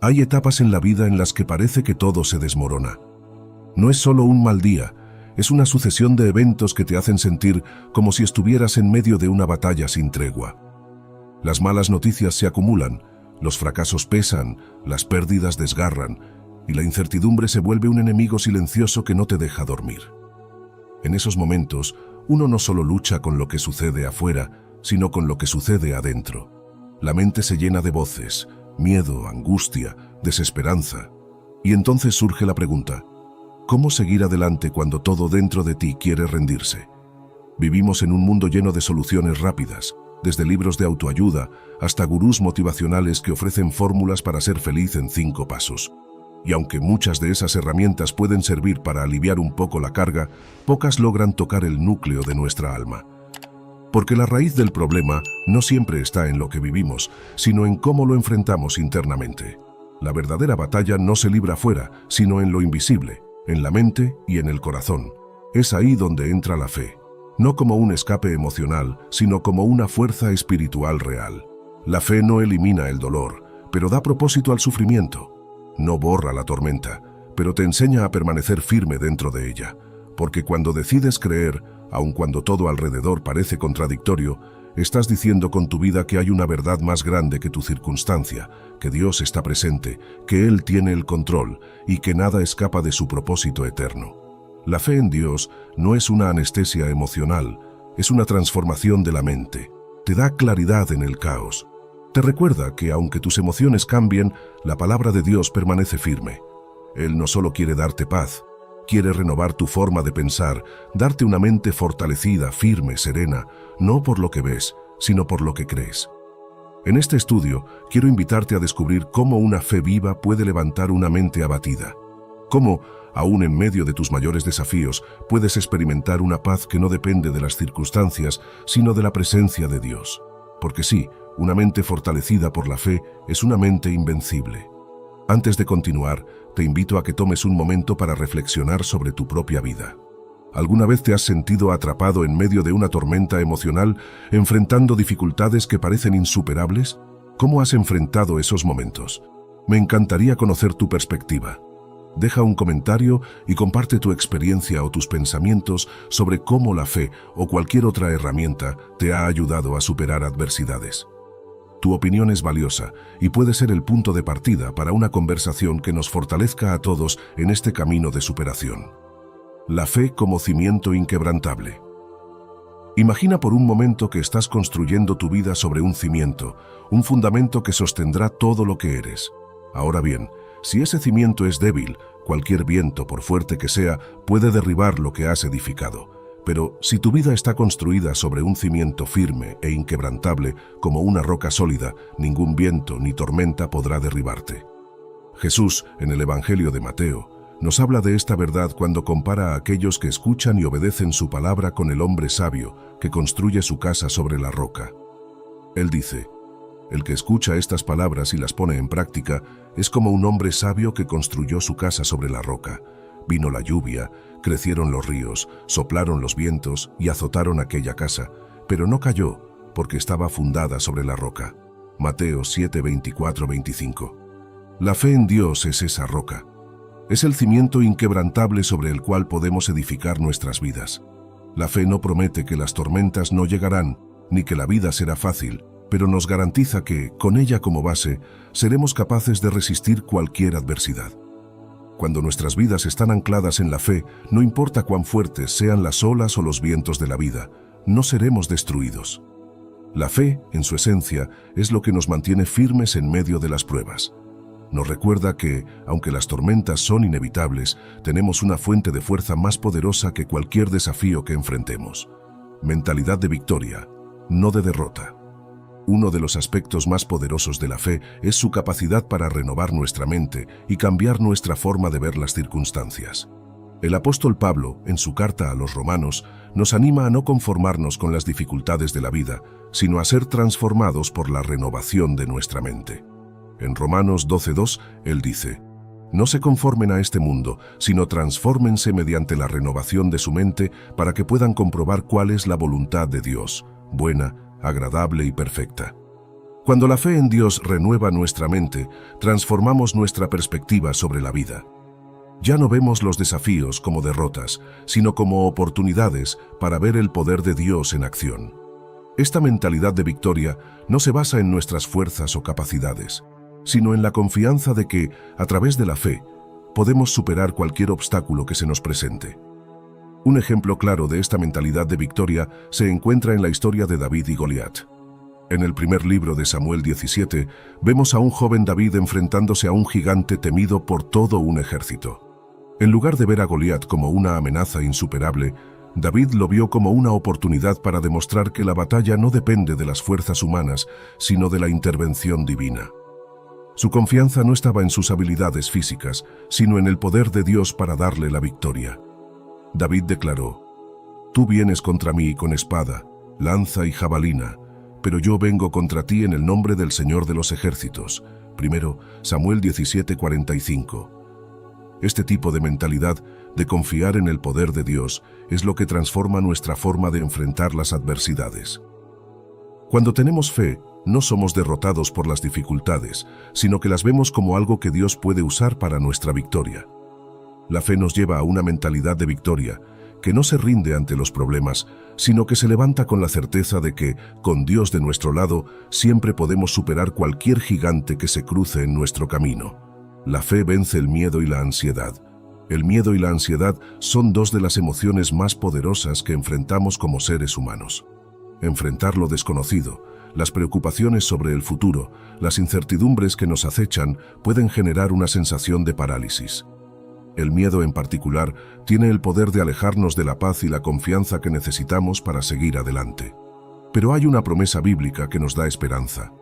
Hay etapas en la vida en las que parece que todo se desmorona. No es solo un mal día, es una sucesión de eventos que te hacen sentir como si estuvieras en medio de una batalla sin tregua. Las malas noticias se acumulan, los fracasos pesan, las pérdidas desgarran, y la incertidumbre se vuelve un enemigo silencioso que no te deja dormir. En esos momentos, uno no solo lucha con lo que sucede afuera, sino con lo que sucede adentro. La mente se llena de voces, miedo, angustia, desesperanza. Y entonces surge la pregunta: ¿cómo seguir adelante cuando todo dentro de ti quiere rendirse? Vivimos en un mundo lleno de soluciones rápidas, desde libros de autoayuda hasta gurús motivacionales que ofrecen fórmulas para ser feliz en 5 pasos. Y aunque muchas de esas herramientas pueden servir para aliviar un poco la carga, pocas logran tocar el núcleo de nuestra alma. Porque la raíz del problema no siempre está en lo que vivimos, sino en cómo lo enfrentamos internamente. La verdadera batalla no se libra fuera, sino en lo invisible, en la mente y en el corazón. Es ahí donde entra la fe, no como un escape emocional, sino como una fuerza espiritual real. La fe no elimina el dolor, pero da propósito al sufrimiento. No borra la tormenta, pero te enseña a permanecer firme dentro de ella. Porque cuando decides creer, aun cuando todo alrededor parece contradictorio, estás diciendo con tu vida que hay una verdad más grande que tu circunstancia, que Dios está presente, que Él tiene el control y que nada escapa de su propósito eterno. La fe en Dios no es una anestesia emocional, es una transformación de la mente. Te da claridad en el caos. Te recuerda que aunque tus emociones cambien, la palabra de Dios permanece firme. Él no solo quiere darte paz, quiere renovar tu forma de pensar, darte una mente fortalecida, firme, serena, no por lo que ves, sino por lo que crees. En este estudio, quiero invitarte a descubrir cómo una fe viva puede levantar una mente abatida. Cómo, aún en medio de tus mayores desafíos, puedes experimentar una paz que no depende de las circunstancias, sino de la presencia de Dios. Porque sí, una mente fortalecida por la fe es una mente invencible. Antes de continuar, te invito a que tomes un momento para reflexionar sobre tu propia vida. ¿Alguna vez te has sentido atrapado en medio de una tormenta emocional, enfrentando dificultades que parecen insuperables? ¿Cómo has enfrentado esos momentos? Me encantaría conocer tu perspectiva. Deja un comentario y comparte tu experiencia o tus pensamientos sobre cómo la fe o cualquier otra herramienta te ha ayudado a superar adversidades. Tu opinión es valiosa y puede ser el punto de partida para una conversación que nos fortalezca a todos en este camino de superación. La fe como cimiento inquebrantable. Imagina por un momento que estás construyendo tu vida sobre un cimiento, un fundamento que sostendrá todo lo que eres. Ahora bien, si ese cimiento es débil, cualquier viento, por fuerte que sea, puede derribar lo que has edificado. Pero si tu vida está construida sobre un cimiento firme e inquebrantable, como una roca sólida, ningún viento ni tormenta podrá derribarte. Jesús, en el Evangelio de Mateo, nos habla de esta verdad cuando compara a aquellos que escuchan y obedecen su palabra con el hombre sabio que construye su casa sobre la roca. Él dice: el que escucha estas palabras y las pone en práctica es como un hombre sabio que construyó su casa sobre la roca. Vino la lluvia, crecieron los ríos, soplaron los vientos y azotaron aquella casa, pero no cayó porque estaba fundada sobre la roca. Mateo 7, 24-25. La fe en Dios es esa roca. Es el cimiento inquebrantable sobre el cual podemos edificar nuestras vidas. La fe no promete que las tormentas no llegarán, ni que la vida será fácil, pero nos garantiza que, con ella como base, seremos capaces de resistir cualquier adversidad. Cuando nuestras vidas están ancladas en la fe, no importa cuán fuertes sean las olas o los vientos de la vida, no seremos destruidos. La fe, en su esencia, es lo que nos mantiene firmes en medio de las pruebas. Nos recuerda que, aunque las tormentas son inevitables, tenemos una fuente de fuerza más poderosa que cualquier desafío que enfrentemos. Mentalidad de victoria, no de derrota. Uno de los aspectos más poderosos de la fe es su capacidad para renovar nuestra mente y cambiar nuestra forma de ver las circunstancias. El apóstol Pablo, en su carta a los Romanos, nos anima a no conformarnos con las dificultades de la vida, sino a ser transformados por la renovación de nuestra mente. En Romanos 12:2, él dice: no se conformen a este mundo, sino transfórmense mediante la renovación de su mente para que puedan comprobar cuál es la voluntad de Dios, buena, agradable y perfecta. Cuando la fe en Dios renueva nuestra mente, transformamos nuestra perspectiva sobre la vida. Ya no vemos los desafíos como derrotas, sino como oportunidades para ver el poder de Dios en acción. Esta mentalidad de victoria no se basa en nuestras fuerzas o capacidades, sino en la confianza de que, a través de la fe, podemos superar cualquier obstáculo que se nos presente. Un ejemplo claro de esta mentalidad de victoria se encuentra en la historia de David y Goliat. En el primer libro de Samuel 17, vemos a un joven David enfrentándose a un gigante temido por todo un ejército. En lugar de ver a Goliat como una amenaza insuperable, David lo vio como una oportunidad para demostrar que la batalla no depende de las fuerzas humanas, sino de la intervención divina. Su confianza no estaba en sus habilidades físicas, sino en el poder de Dios para darle la victoria. David declaró: «Tú vienes contra mí con espada, lanza y jabalina, pero yo vengo contra ti en el nombre del Señor de los ejércitos». 1 Samuel 17:45. Este tipo de mentalidad, de confiar en el poder de Dios, es lo que transforma nuestra forma de enfrentar las adversidades. Cuando tenemos fe, no somos derrotados por las dificultades, sino que las vemos como algo que Dios puede usar para nuestra victoria. La fe nos lleva a una mentalidad de victoria, que no se rinde ante los problemas, sino que se levanta con la certeza de que, con Dios de nuestro lado, siempre podemos superar cualquier gigante que se cruce en nuestro camino. La fe vence el miedo y la ansiedad. El miedo y la ansiedad son dos de las emociones más poderosas que enfrentamos como seres humanos. Enfrentar lo desconocido, las preocupaciones sobre el futuro, las incertidumbres que nos acechan pueden generar una sensación de parálisis. El miedo en particular tiene el poder de alejarnos de la paz y la confianza que necesitamos para seguir adelante. Pero hay una promesa bíblica que nos da esperanza.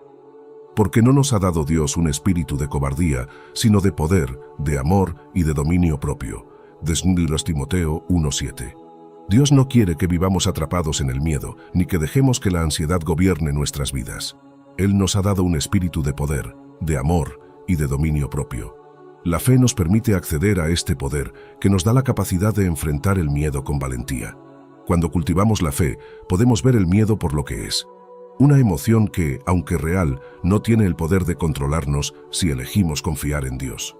Porque no nos ha dado Dios un espíritu de cobardía, sino de poder, de amor y de dominio propio. De Timoteo 1:7. Dios no quiere que vivamos atrapados en el miedo, ni que dejemos que la ansiedad gobierne nuestras vidas. Él nos ha dado un espíritu de poder, de amor y de dominio propio. La fe nos permite acceder a este poder, que nos da la capacidad de enfrentar el miedo con valentía. Cuando cultivamos la fe, podemos ver el miedo por lo que es. Una emoción que, aunque real, no tiene el poder de controlarnos si elegimos confiar en Dios.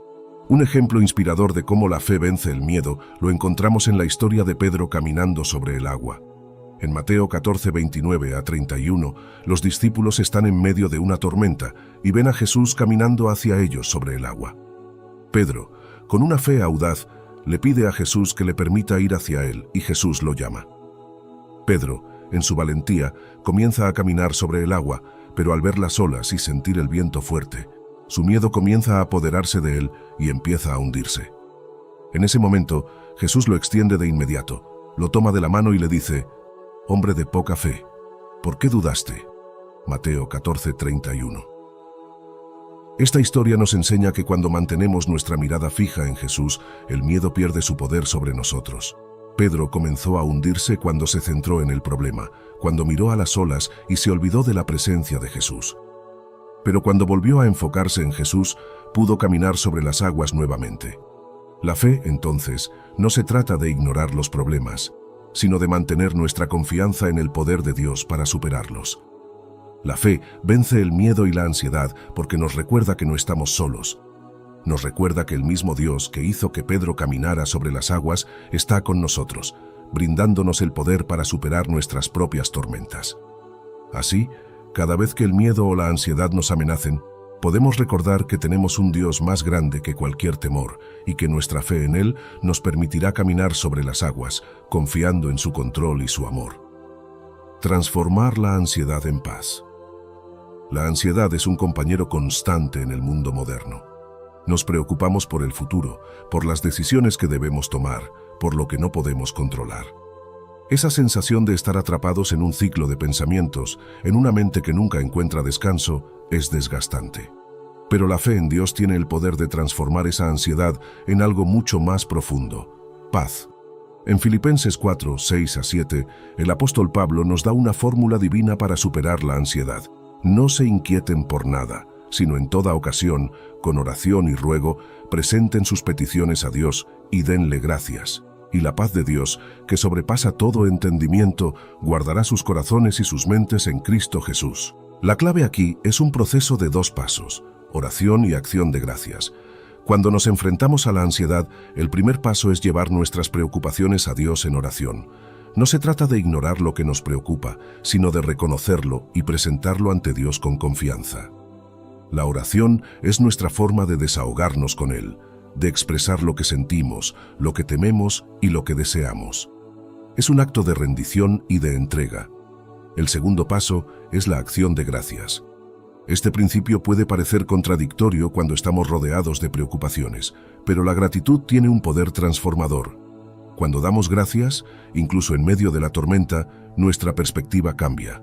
Un ejemplo inspirador de cómo la fe vence el miedo lo encontramos en la historia de Pedro caminando sobre el agua. En Mateo 14:29-31, los discípulos están en medio de una tormenta y ven a Jesús caminando hacia ellos sobre el agua. Pedro, con una fe audaz, le pide a Jesús que le permita ir hacia él y Jesús lo llama. Pedro, en su valentía, comienza a caminar sobre el agua, pero al ver las olas y sentir el viento fuerte, su miedo comienza a apoderarse de él y empieza a hundirse. En ese momento, Jesús lo extiende de inmediato, lo toma de la mano y le dice: «Hombre de poca fe, ¿por qué dudaste?». Mateo 14:31. Esta historia nos enseña que cuando mantenemos nuestra mirada fija en Jesús, el miedo pierde su poder sobre nosotros. Pedro comenzó a hundirse cuando se centró en el problema, cuando miró a las olas y se olvidó de la presencia de Jesús. Pero cuando volvió a enfocarse en Jesús, pudo caminar sobre las aguas nuevamente. La fe, entonces, no se trata de ignorar los problemas, sino de mantener nuestra confianza en el poder de Dios para superarlos. La fe vence el miedo y la ansiedad porque nos recuerda que no estamos solos. Nos recuerda que el mismo Dios que hizo que Pedro caminara sobre las aguas está con nosotros, brindándonos el poder para superar nuestras propias tormentas. Así, cada vez que el miedo o la ansiedad nos amenacen, podemos recordar que tenemos un Dios más grande que cualquier temor y que nuestra fe en Él nos permitirá caminar sobre las aguas, confiando en su control y su amor. Transformar la ansiedad en paz. La ansiedad es un compañero constante en el mundo moderno. Nos preocupamos por el futuro, por las decisiones que debemos tomar, por lo que no podemos controlar. Esa sensación de estar atrapados en un ciclo de pensamientos, en una mente que nunca encuentra descanso, es desgastante. Pero la fe en Dios tiene el poder de transformar esa ansiedad en algo mucho más profundo: paz. En Filipenses 4:6-7, el apóstol Pablo nos da una fórmula divina para superar la ansiedad. No se inquieten por nada, sino en toda ocasión, con oración y ruego, presenten sus peticiones a Dios y denle gracias. Y la paz de Dios, que sobrepasa todo entendimiento, guardará sus corazones y sus mentes en Cristo Jesús. La clave aquí es un proceso de 2 pasos, oración y acción de gracias. Cuando nos enfrentamos a la ansiedad, el primer paso es llevar nuestras preocupaciones a Dios en oración. No se trata de ignorar lo que nos preocupa, sino de reconocerlo y presentarlo ante Dios con confianza. La oración es nuestra forma de desahogarnos con Él, de expresar lo que sentimos, lo que tememos y lo que deseamos. Es un acto de rendición y de entrega. El segundo paso es la acción de gracias. Este principio puede parecer contradictorio cuando estamos rodeados de preocupaciones, pero la gratitud tiene un poder transformador. Cuando damos gracias, incluso en medio de la tormenta, nuestra perspectiva cambia.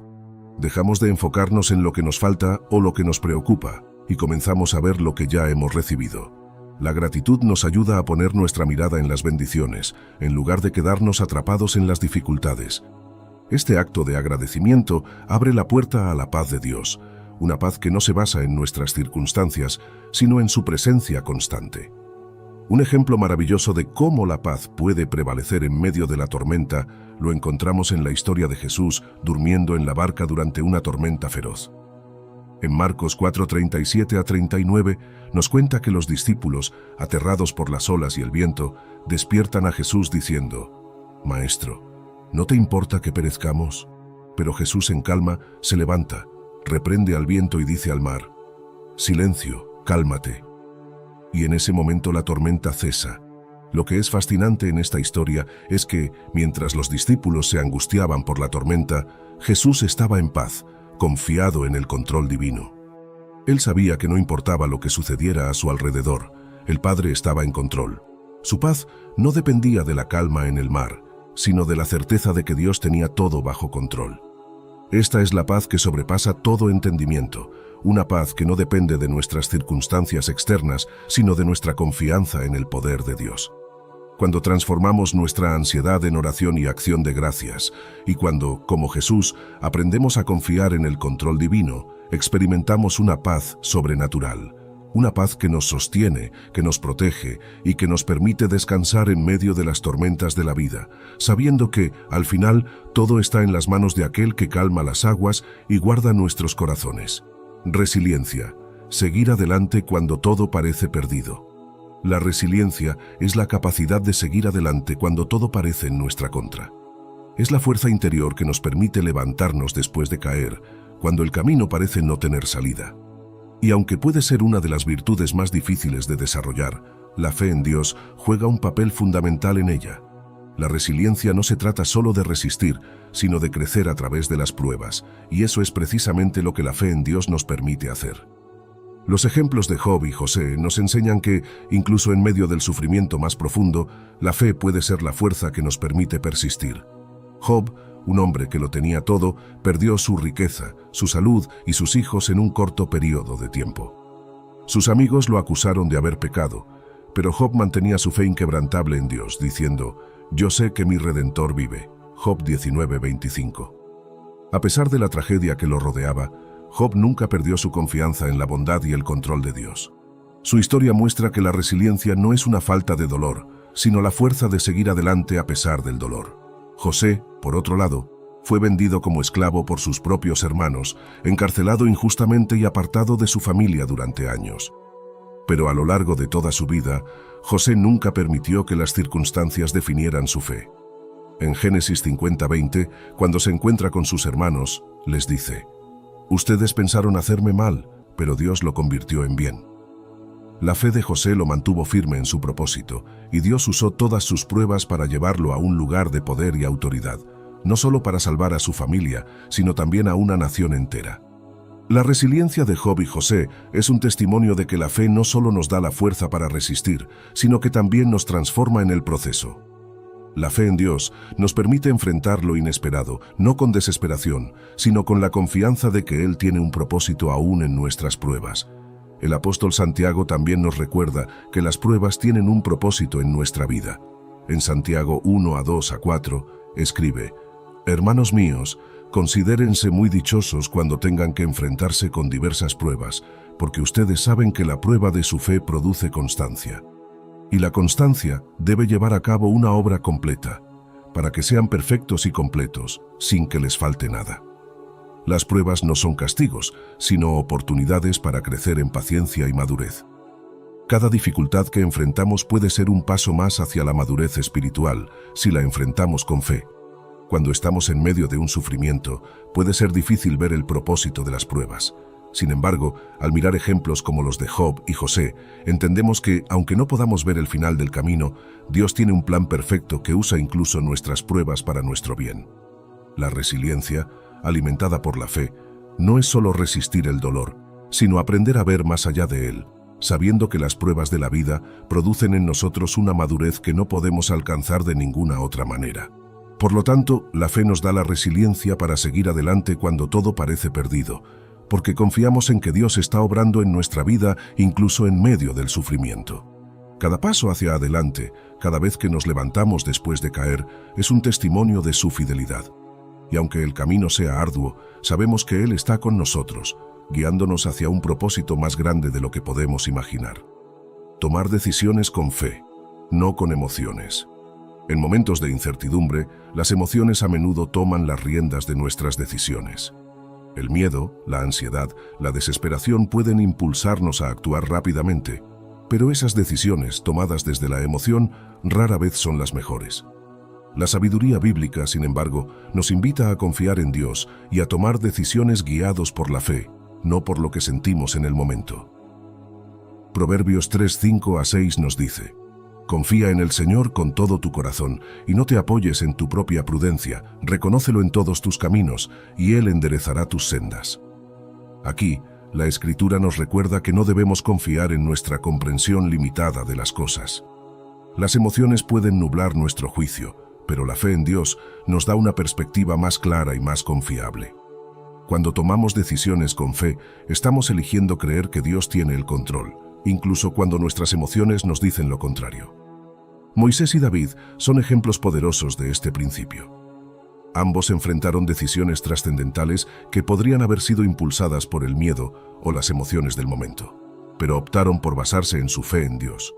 Dejamos de enfocarnos en lo que nos falta o lo que nos preocupa y comenzamos a ver lo que ya hemos recibido. La gratitud nos ayuda a poner nuestra mirada en las bendiciones, en lugar de quedarnos atrapados en las dificultades. Este acto de agradecimiento abre la puerta a la paz de Dios, una paz que no se basa en nuestras circunstancias, sino en su presencia constante. Un ejemplo maravilloso de cómo la paz puede prevalecer en medio de la tormenta lo encontramos en la historia de Jesús durmiendo en la barca durante una tormenta feroz. En Marcos 4:37-39 nos cuenta que los discípulos, aterrados por las olas y el viento, despiertan a Jesús diciendo: «Maestro, ¿no te importa que perezcamos?». Pero Jesús en calma se levanta, reprende al viento y dice al mar: «Silencio, cálmate». Y en ese momento la tormenta cesa. Lo que es fascinante en esta historia es que, mientras los discípulos se angustiaban por la tormenta, Jesús estaba en paz, confiado en el control divino. Él sabía que no importaba lo que sucediera a su alrededor, el Padre estaba en control. Su paz no dependía de la calma en el mar, sino de la certeza de que Dios tenía todo bajo control. Esta es la paz que sobrepasa todo entendimiento, una paz que no depende de nuestras circunstancias externas, sino de nuestra confianza en el poder de Dios. Cuando transformamos nuestra ansiedad en oración y acción de gracias, y cuando, como Jesús, aprendemos a confiar en el control divino, experimentamos una paz sobrenatural, una paz que nos sostiene, que nos protege y que nos permite descansar en medio de las tormentas de la vida, sabiendo que, al final, todo está en las manos de aquel que calma las aguas y guarda nuestros corazones. Resiliencia, seguir adelante cuando todo parece perdido. La resiliencia es la capacidad de seguir adelante cuando todo parece en nuestra contra. Es la fuerza interior que nos permite levantarnos después de caer, cuando el camino parece no tener salida. Y aunque puede ser una de las virtudes más difíciles de desarrollar, la fe en Dios juega un papel fundamental en ella. La resiliencia no se trata solo de resistir, sino de crecer a través de las pruebas, y eso es precisamente lo que la fe en Dios nos permite hacer. Los ejemplos de Job y José nos enseñan que, incluso en medio del sufrimiento más profundo, la fe puede ser la fuerza que nos permite persistir. Job, un hombre que lo tenía todo, perdió su riqueza, su salud y sus hijos en un corto periodo de tiempo. Sus amigos lo acusaron de haber pecado, pero Job mantenía su fe inquebrantable en Dios, diciendo: «Yo sé que mi Redentor vive». Job 19:25. A pesar de la tragedia que lo rodeaba, Job nunca perdió su confianza en la bondad y el control de Dios. Su historia muestra que la resiliencia no es una falta de dolor, sino la fuerza de seguir adelante a pesar del dolor. José, por otro lado, fue vendido como esclavo por sus propios hermanos, encarcelado injustamente y apartado de su familia durante años. Pero a lo largo de toda su vida, José nunca permitió que las circunstancias definieran su fe. En Génesis 50:20, cuando se encuentra con sus hermanos, les dice: «Ustedes pensaron hacerme mal, pero Dios lo convirtió en bien». La fe de José lo mantuvo firme en su propósito, y Dios usó todas sus pruebas para llevarlo a un lugar de poder y autoridad, no solo para salvar a su familia, sino también a una nación entera. La resiliencia de Job y José es un testimonio de que la fe no solo nos da la fuerza para resistir, sino que también nos transforma en el proceso. La fe en Dios nos permite enfrentar lo inesperado, no con desesperación, sino con la confianza de que Él tiene un propósito aún en nuestras pruebas. El apóstol Santiago también nos recuerda que las pruebas tienen un propósito en nuestra vida. En Santiago 1:2-4 escribe: «Hermanos míos, considérense muy dichosos cuando tengan que enfrentarse con diversas pruebas, porque ustedes saben que la prueba de su fe produce constancia. Y la constancia debe llevar a cabo una obra completa, para que sean perfectos y completos, sin que les falte nada». Las pruebas no son castigos, sino oportunidades para crecer en paciencia y madurez. Cada dificultad que enfrentamos puede ser un paso más hacia la madurez espiritual si la enfrentamos con fe. Cuando estamos en medio de un sufrimiento, puede ser difícil ver el propósito de las pruebas. Sin embargo, al mirar ejemplos como los de Job y José, entendemos que, aunque no podamos ver el final del camino, Dios tiene un plan perfecto que usa incluso nuestras pruebas para nuestro bien. La resiliencia, alimentada por la fe, no es solo resistir el dolor, sino aprender a ver más allá de él, sabiendo que las pruebas de la vida producen en nosotros una madurez que no podemos alcanzar de ninguna otra manera. Por lo tanto, la fe nos da la resiliencia para seguir adelante cuando todo parece perdido, porque confiamos en que Dios está obrando en nuestra vida incluso en medio del sufrimiento. Cada paso hacia adelante, cada vez que nos levantamos después de caer, es un testimonio de su fidelidad. Y aunque el camino sea arduo, sabemos que Él está con nosotros, guiándonos hacia un propósito más grande de lo que podemos imaginar. Tomar decisiones con fe, no con emociones. En momentos de incertidumbre, las emociones a menudo toman las riendas de nuestras decisiones. El miedo, la ansiedad, la desesperación pueden impulsarnos a actuar rápidamente, pero esas decisiones tomadas desde la emoción rara vez son las mejores. La sabiduría bíblica, sin embargo, nos invita a confiar en Dios y a tomar decisiones guiados por la fe, no por lo que sentimos en el momento. Proverbios 3:5-6 nos dice: confía en el Señor con todo tu corazón y no te apoyes en tu propia prudencia, reconócelo en todos tus caminos y Él enderezará tus sendas. Aquí, la Escritura nos recuerda que no debemos confiar en nuestra comprensión limitada de las cosas. Las emociones pueden nublar nuestro juicio, pero la fe en Dios nos da una perspectiva más clara y más confiable. Cuando tomamos decisiones con fe, estamos eligiendo creer que Dios tiene el control, incluso cuando nuestras emociones nos dicen lo contrario. Moisés y David son ejemplos poderosos de este principio. Ambos enfrentaron decisiones trascendentales que podrían haber sido impulsadas por el miedo o las emociones del momento, pero optaron por basarse en su fe en Dios.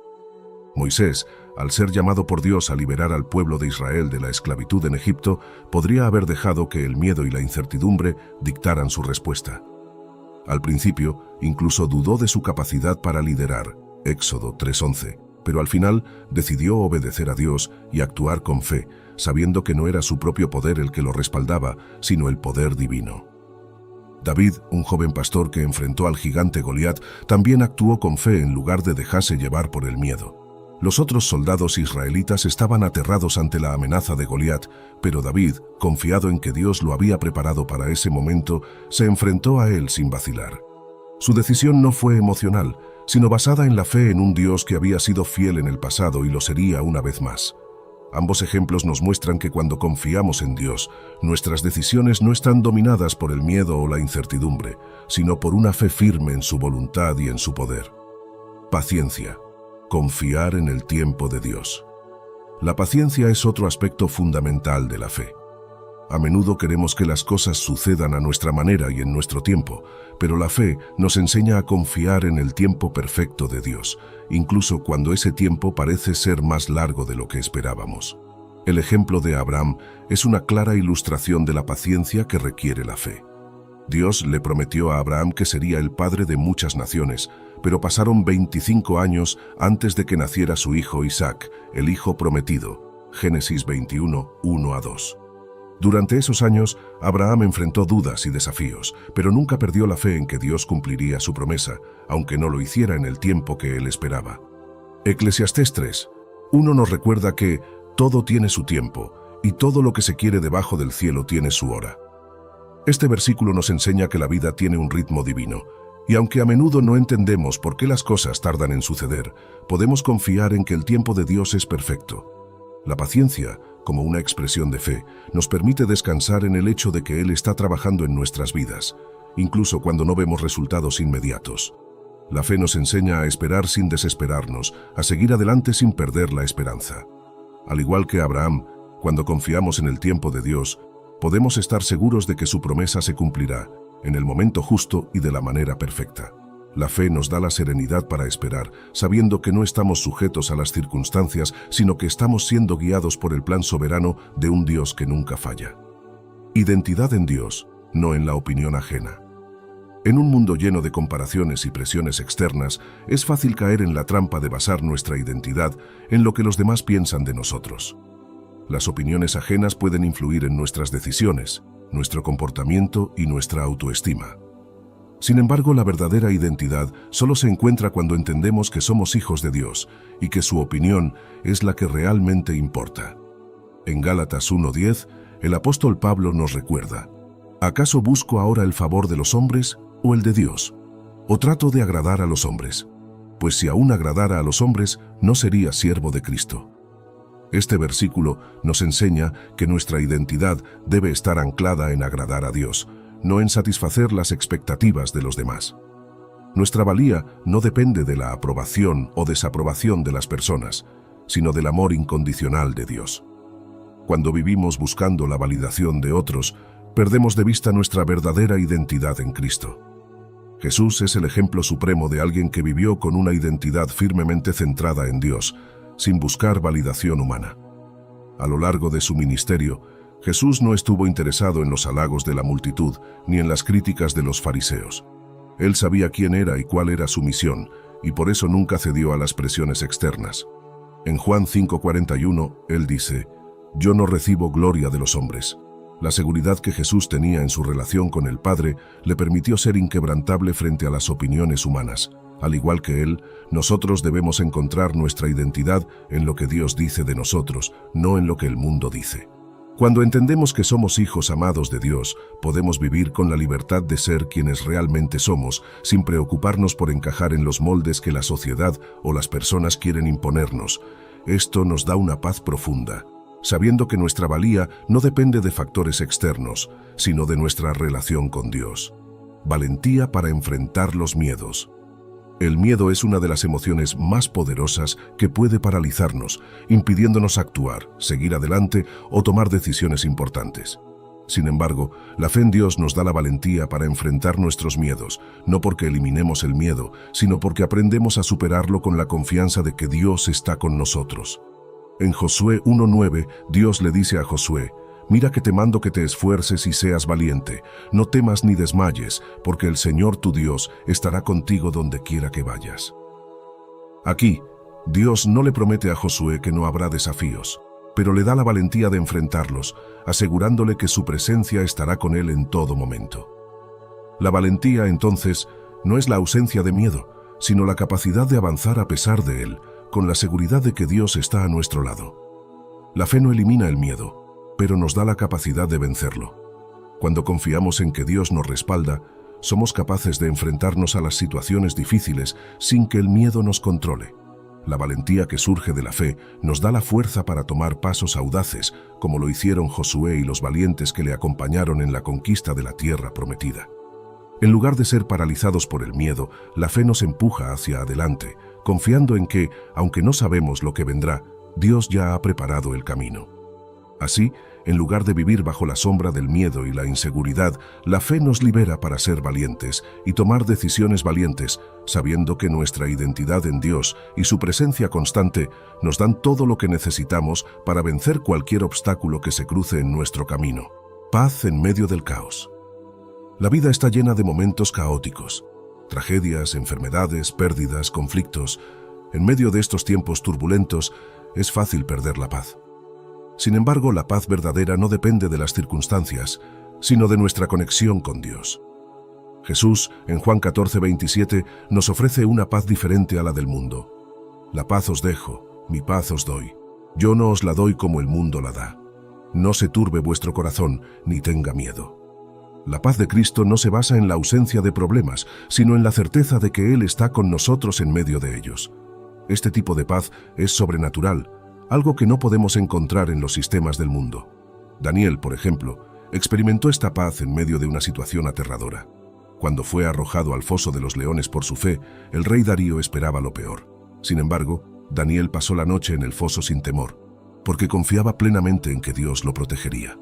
Moisés, al ser llamado por Dios a liberar al pueblo de Israel de la esclavitud en Egipto, podría haber dejado que el miedo y la incertidumbre dictaran su respuesta. Al principio, incluso dudó de su capacidad para liderar, Éxodo 3:11, pero al final decidió obedecer a Dios y actuar con fe, sabiendo que no era su propio poder el que lo respaldaba, sino el poder divino. David, un joven pastor que enfrentó al gigante Goliat, también actuó con fe en lugar de dejarse llevar por el miedo. Los otros soldados israelitas estaban aterrados ante la amenaza de Goliat, pero David, confiado en que Dios lo había preparado para ese momento, se enfrentó a él sin vacilar. Su decisión no fue emocional, sino basada en la fe en un Dios que había sido fiel en el pasado y lo sería una vez más. Ambos ejemplos nos muestran que cuando confiamos en Dios, nuestras decisiones no están dominadas por el miedo o la incertidumbre, sino por una fe firme en su voluntad y en su poder. Paciencia. Confiar en el tiempo de Dios. La paciencia es otro aspecto fundamental de la fe. A menudo queremos que las cosas sucedan a nuestra manera y en nuestro tiempo, pero la fe nos enseña a confiar en el tiempo perfecto de Dios, incluso cuando ese tiempo parece ser más largo de lo que esperábamos. El ejemplo de Abraham es una clara ilustración de la paciencia que requiere la fe. Dios le prometió a Abraham que sería el padre de muchas naciones, pero pasaron 25 años antes de que naciera su hijo Isaac, el hijo prometido. Génesis 21, 1-2. Durante esos años, Abraham enfrentó dudas y desafíos, pero nunca perdió la fe en que Dios cumpliría su promesa, aunque no lo hiciera en el tiempo que él esperaba. Eclesiastés 3:1 nos recuerda que todo tiene su tiempo, y todo lo que se quiere debajo del cielo tiene su hora. Este versículo nos enseña que la vida tiene un ritmo divino, y aunque a menudo no entendemos por qué las cosas tardan en suceder, podemos confiar en que el tiempo de Dios es perfecto. La paciencia, como una expresión de fe, nos permite descansar en el hecho de que Él está trabajando en nuestras vidas, incluso cuando no vemos resultados inmediatos. La fe nos enseña a esperar sin desesperarnos, a seguir adelante sin perder la esperanza. Al igual que Abraham, cuando confiamos en el tiempo de Dios, podemos estar seguros de que su promesa se cumplirá, en el momento justo y de la manera perfecta. La fe nos da la serenidad para esperar, sabiendo que no estamos sujetos a las circunstancias, sino que estamos siendo guiados por el plan soberano de un Dios que nunca falla. Identidad en Dios. no en la opinión ajena. En un mundo lleno de comparaciones y presiones externas, es fácil caer en la trampa de basar nuestra identidad en lo que los demás piensan de nosotros. Las opiniones ajenas pueden influir en nuestras decisiones, nuestro comportamiento y nuestra autoestima. Sin embargo, la verdadera identidad solo se encuentra cuando entendemos que somos hijos de Dios y que su opinión es la que realmente importa. En Gálatas 1:10, el apóstol Pablo nos recuerda: ¿acaso busco ahora el favor de los hombres o el de Dios? ¿O trato de agradar a los hombres? Pues si aún agradara a los hombres, no sería siervo de Cristo. Este versículo nos enseña que nuestra identidad debe estar anclada en agradar a Dios, no en satisfacer las expectativas de los demás. Nuestra valía no depende de la aprobación o desaprobación de las personas, sino del amor incondicional de Dios. Cuando vivimos buscando la validación de otros, perdemos de vista nuestra verdadera identidad en Cristo. Jesús es el ejemplo supremo de alguien que vivió con una identidad firmemente centrada en Dios, sin buscar validación humana. A lo largo de su ministerio, Jesús no estuvo interesado en los halagos de la multitud ni en las críticas de los fariseos. Él sabía quién era y cuál era su misión, y por eso nunca cedió a las presiones externas. En Juan 5:41, él dice: «Yo no recibo gloria de los hombres». La seguridad que Jesús tenía en su relación con el Padre le permitió ser inquebrantable frente a las opiniones humanas. Al igual que Él, nosotros debemos encontrar nuestra identidad en lo que Dios dice de nosotros, no en lo que el mundo dice. Cuando entendemos que somos hijos amados de Dios, podemos vivir con la libertad de ser quienes realmente somos, sin preocuparnos por encajar en los moldes que la sociedad o las personas quieren imponernos. Esto nos da una paz profunda, sabiendo que nuestra valía no depende de factores externos, sino de nuestra relación con Dios. Valentía para enfrentar los miedos. El miedo es una de las emociones más poderosas que puede paralizarnos, impidiéndonos actuar, seguir adelante o tomar decisiones importantes. Sin embargo, la fe en Dios nos da la valentía para enfrentar nuestros miedos, no porque eliminemos el miedo, sino porque aprendemos a superarlo con la confianza de que Dios está con nosotros. En Josué 1:9, Dios le dice a Josué: «Mira que te mando que te esfuerces y seas valiente, no temas ni desmayes, porque el Señor tu Dios estará contigo donde quiera que vayas». Aquí, Dios no le promete a Josué que no habrá desafíos, pero le da la valentía de enfrentarlos, asegurándole que su presencia estará con él en todo momento. La valentía, entonces, no es la ausencia de miedo, sino la capacidad de avanzar a pesar de él, con la seguridad de que Dios está a nuestro lado. La fe no elimina el miedo, pero nos da la capacidad de vencerlo. Cuando confiamos en que Dios nos respalda, somos capaces de enfrentarnos a las situaciones difíciles sin que el miedo nos controle. La valentía que surge de la fe nos da la fuerza para tomar pasos audaces, como lo hicieron Josué y los valientes que le acompañaron en la conquista de la tierra prometida. En lugar de ser paralizados por el miedo, la fe nos empuja hacia adelante, confiando en que, aunque no sabemos lo que vendrá, Dios ya ha preparado el camino. Así, en lugar de vivir bajo la sombra del miedo y la inseguridad, la fe nos libera para ser valientes y tomar decisiones valientes, sabiendo que nuestra identidad en Dios y su presencia constante nos dan todo lo que necesitamos para vencer cualquier obstáculo que se cruce en nuestro camino. Paz en medio del caos. La vida está llena de momentos caóticos, tragedias, enfermedades, pérdidas, conflictos. En medio de estos tiempos turbulentos, es fácil perder la paz. Sin embargo, la paz verdadera no depende de las circunstancias, sino de nuestra conexión con Dios. Jesús, en Juan 14:27, nos ofrece una paz diferente a la del mundo. «La paz os dejo, mi paz os doy. Yo no os la doy como el mundo la da. No se turbe vuestro corazón, ni tenga miedo». La paz de Cristo no se basa en la ausencia de problemas, sino en la certeza de que Él está con nosotros en medio de ellos. Este tipo de paz es sobrenatural, algo que no podemos encontrar en los sistemas del mundo. Daniel, por ejemplo, experimentó esta paz en medio de una situación aterradora. Cuando fue arrojado al foso de los leones por su fe, el rey Darío esperaba lo peor. Sin embargo, Daniel pasó la noche en el foso sin temor, porque confiaba plenamente en que Dios lo protegería.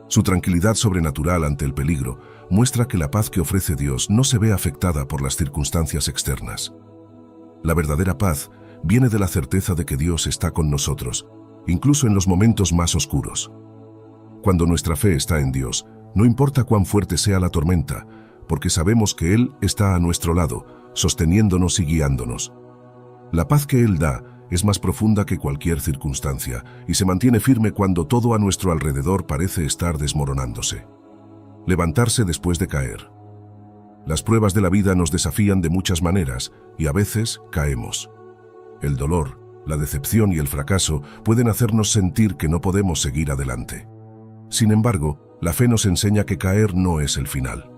Su tranquilidad sobrenatural ante el peligro muestra que la paz que ofrece Dios no se ve afectada por las circunstancias externas. La verdadera paz viene de la certeza de que Dios está con nosotros, incluso en los momentos más oscuros. Cuando nuestra fe está en Dios, No importa cuán fuerte sea la tormenta, porque sabemos que Él está a nuestro lado, sosteniéndonos y guiándonos. La paz que Él da es más profunda que cualquier circunstancia y se mantiene firme cuando todo a nuestro alrededor parece estar desmoronándose. Levantarse después de caer. Las pruebas de la vida nos desafían de muchas maneras y a veces caemos. El dolor, la decepción y el fracaso pueden hacernos sentir que no podemos seguir adelante. Sin embargo, la fe nos enseña que caer no es el final.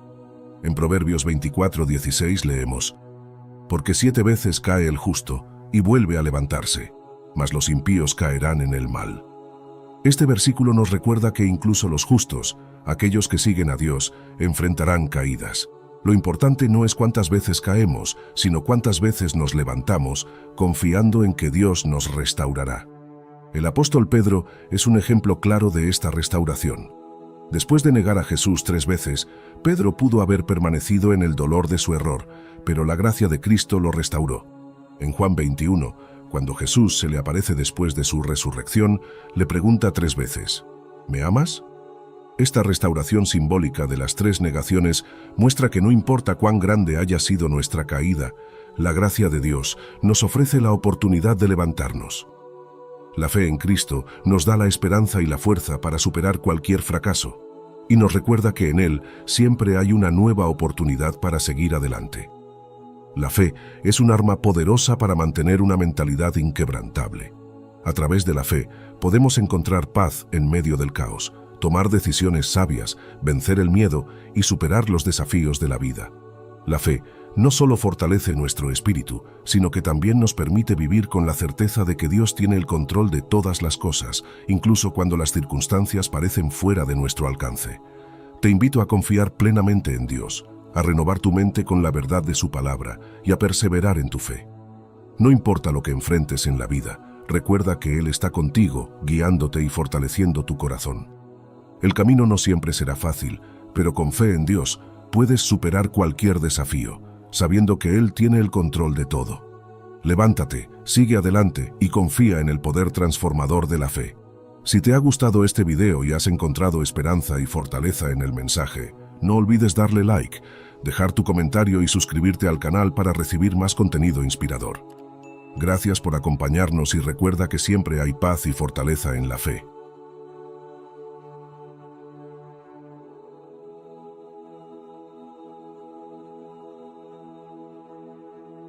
En Proverbios 24:16 leemos: «Porque 7 veces cae el justo y vuelve a levantarse, mas los impíos caerán en el mal». Este versículo nos recuerda que incluso los justos, aquellos que siguen a Dios, enfrentarán caídas. Lo importante no es cuántas veces caemos, sino cuántas veces nos levantamos, confiando en que Dios nos restaurará. El apóstol Pedro es un ejemplo claro de esta restauración. Después de negar a Jesús 3 veces, Pedro pudo haber permanecido en el dolor de su error, pero la gracia de Cristo lo restauró. En Juan 21, cuando Jesús se le aparece después de su resurrección, le pregunta 3 veces: «¿Me amas?». Esta restauración simbólica de las 3 negaciones muestra que no importa cuán grande haya sido nuestra caída, la gracia de Dios nos ofrece la oportunidad de levantarnos. La fe en Cristo nos da la esperanza y la fuerza para superar cualquier fracaso, y nos recuerda que en Él siempre hay una nueva oportunidad para seguir adelante. La fe es un arma poderosa para mantener una mentalidad inquebrantable. A través de la fe podemos encontrar paz en medio del caos, tomar decisiones sabias, vencer el miedo y superar los desafíos de la vida. La fe no solo fortalece nuestro espíritu, sino que también nos permite vivir con la certeza de que Dios tiene el control de todas las cosas, incluso cuando las circunstancias parecen fuera de nuestro alcance. Te invito a confiar plenamente en Dios, a renovar tu mente con la verdad de su palabra y a perseverar en tu fe. No importa lo que enfrentes en la vida, recuerda que Él está contigo, guiándote y fortaleciendo tu corazón. El camino no siempre será fácil, pero con fe en Dios puedes superar cualquier desafío, sabiendo que Él tiene el control de todo. Levántate, sigue adelante y confía en el poder transformador de la fe. Si te ha gustado este video y has encontrado esperanza y fortaleza en el mensaje, no olvides darle like, dejar tu comentario y suscribirte al canal para recibir más contenido inspirador. Gracias por acompañarnos y recuerda que siempre hay paz y fortaleza en la fe.